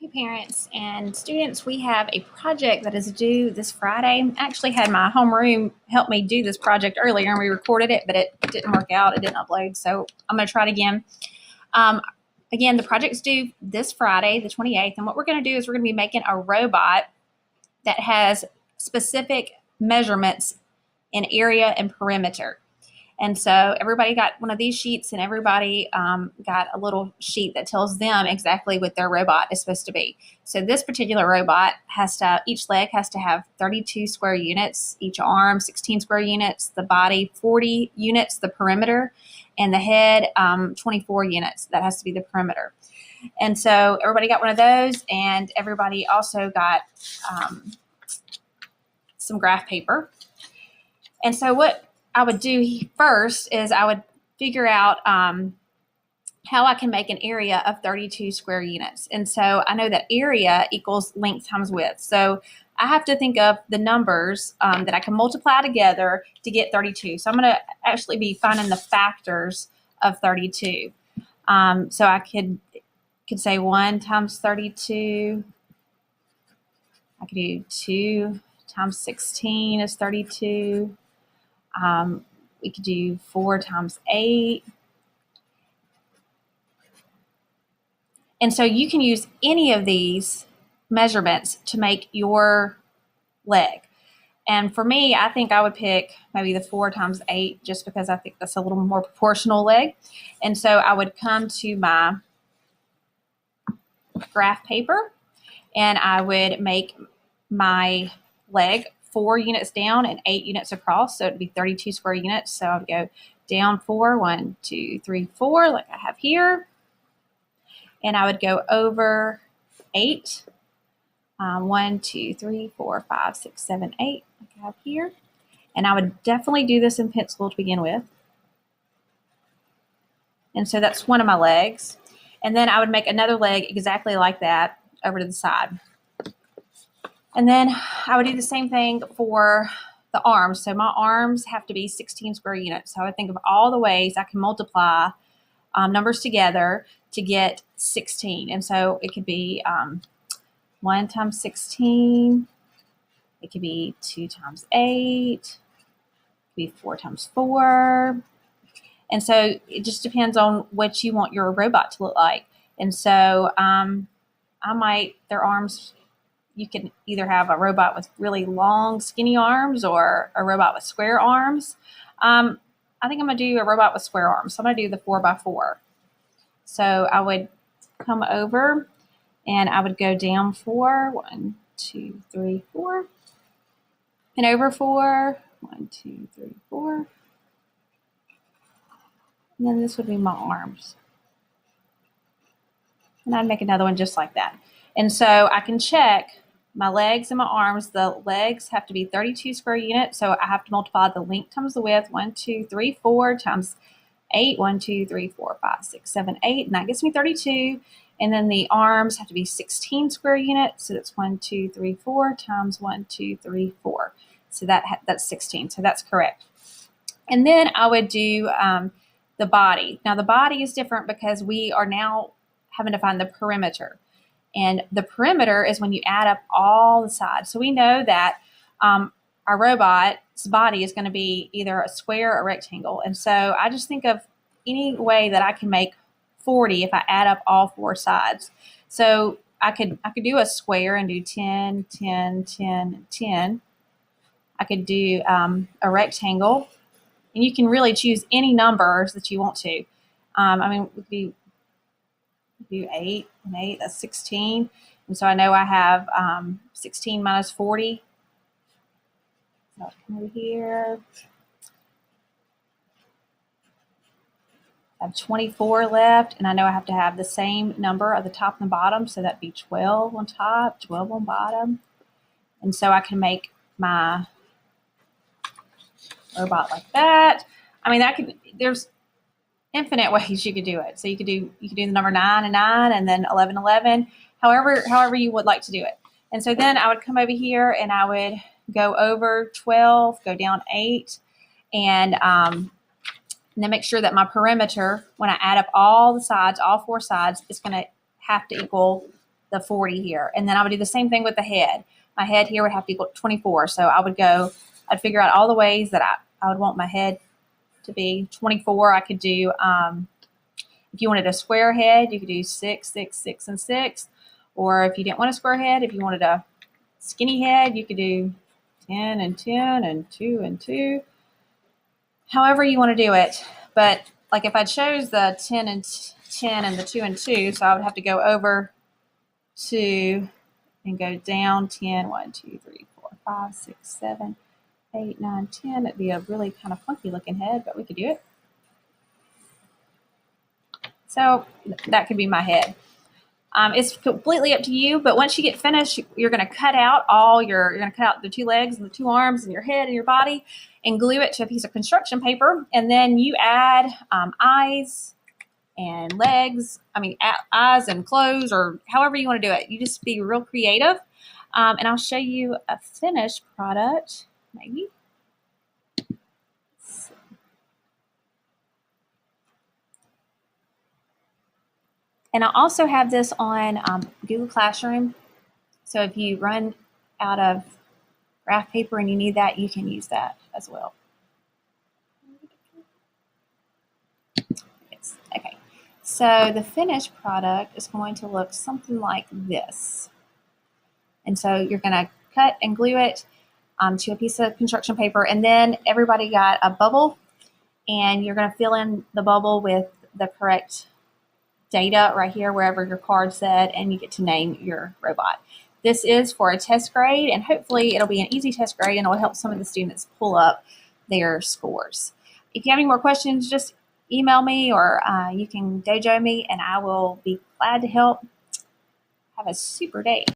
Hey parents and students, we have a project that is due this Friday. I actually had my homeroom help me do this project earlier and we recorded it, but it didn't work out. It didn't upload, so I'm going to try it again. Again, the project's due this Friday, the 28th, and what we're going to do is we're going to be making a robot that has specific measurements in area and perimeter. And so everybody got one of these sheets, and everybody got a little sheet that tells them exactly what their robot is supposed to be. So this particular robot each leg has to have 32 square units, each arm 16 square units, the body 40 units, the perimeter, and the head 24 units. That has to be the perimeter. And so everybody got one of those, and everybody also got some graph paper. And so what I would do first is I would figure out how I can make an area of 32 square units. And so I know that area equals length times width. So I have to think of the numbers that I can multiply together to get 32. So I'm going to actually be finding the factors of 32. So I could say 1 times 32. I could do 2 times 16 is 32. We could do 4 times 8. And so you can use any of these measurements to make your leg. And for me, I think I would pick maybe the 4 times 8 just because I think that's a little more proportional leg. And so I would come to my graph paper and I would make my leg 4 units down and 8 units across. So it'd be 32 square units. So I would go down 4, 1, 2, 3, 4, like I have here. And I would go over 8. 1, 2, 3, 4, 5, 6, 7, 8, like I have here. And I would definitely do this in pencil to begin with. And so that's one of my legs. And then I would make another leg exactly like that over to the side. And then I would do the same thing for the arms. So my arms have to be 16 square units. So I would think of all the ways I can multiply numbers together to get 16. And so it could be 1 times 16. It could be 2 times 8. It could be 4 times 4. And so it just depends on what you want your robot to look like. And so their arms, you can either have a robot with really long, skinny arms or a robot with square arms. I think I'm going to do a robot with square arms. So I'm going to do the 4x4. So I would come over and I would go down 4, 1, 2, 3, 4, and over 4, 1, 2, 3, 4. And then this would be my arms. And I'd make another one just like that. And so I can check my legs and my arms. The legs have to be 32 square units. So I have to multiply the length times the width. 1, 2, 3, 4 times 8. 1, 2, 3, 4, 5, 6, 7, 8. And that gives me 32. And then the arms have to be 16 square units. So that's 1, 2, 3, 4 times 1, 2, 3, 4. So that's 16. So that's correct. And then I would do the body. Now the body is different because we are now having to find the perimeter. And the perimeter is when you add up all the sides. So we know that our robot's body is going to be either a square or rectangle. And so I just think of any way that I can make 40 if I add up all 4 sides. So I could do a square and do 10, 10, 10, 10. I could do a rectangle. And you can really choose any numbers that you want to. We could do 8 and 8, that's 16. And so I know I have 16 minus 40. So I'll come over here. I have 24 left, and I know I have to have the same number at the top and the bottom, so that'd be 12 on top, 12 on bottom. And so I can make my robot like that. There's infinite ways you could do it. So you could do the number 9 and 9 and then 11, 11, however you would like to do it. And so then I would come over here and I would go over 12, go down 8, and then make sure that my perimeter, when I add up all the sides, all 4 sides, is going to have to equal the 40 here. And then I would do the same thing with the head. My head here would have to equal 24. So I'd figure out all the ways that I would want my head to be 24. I could do, if you wanted a square head, you could do 6, 6, 6, and 6. Or if you didn't want a square head, if you wanted a skinny head, you could do 10 and 10 and 2 and 2. However you want to do it. But like if I chose the 10 and 10 and the 2 and 2, so I would have to go over 2 and go down 10, 1, 2, 3, 4, 5, 6, 7, 8, 9, 10. It'd be a really kind of funky looking head, but we could do it. So that could be my head. It's completely up to you, but once you get finished, you're going to cut out you're going to cut out the 2 legs and the 2 arms and your head and your body and glue it to a piece of construction paper. And then you add eyes and legs, eyes and clothes, or however you want to do it. You just be real creative. And I'll show you a finished product, maybe. And I also have this on Google Classroom. So if you run out of graph paper and you need that, you can use that as well. Yes. Okay. So the finished product is going to look something like this. And so you're going to cut and glue it to a piece of construction paper. And then everybody got a bubble. And you're going to fill in the bubble with the correct data right here, wherever your card said, and you get to name your robot. This is for a test grade, and hopefully it'll be an easy test grade, and it'll help some of the students pull up their scores. If you have any more questions, just email me, or you can dojo me, and I will be glad to help. Have a super day.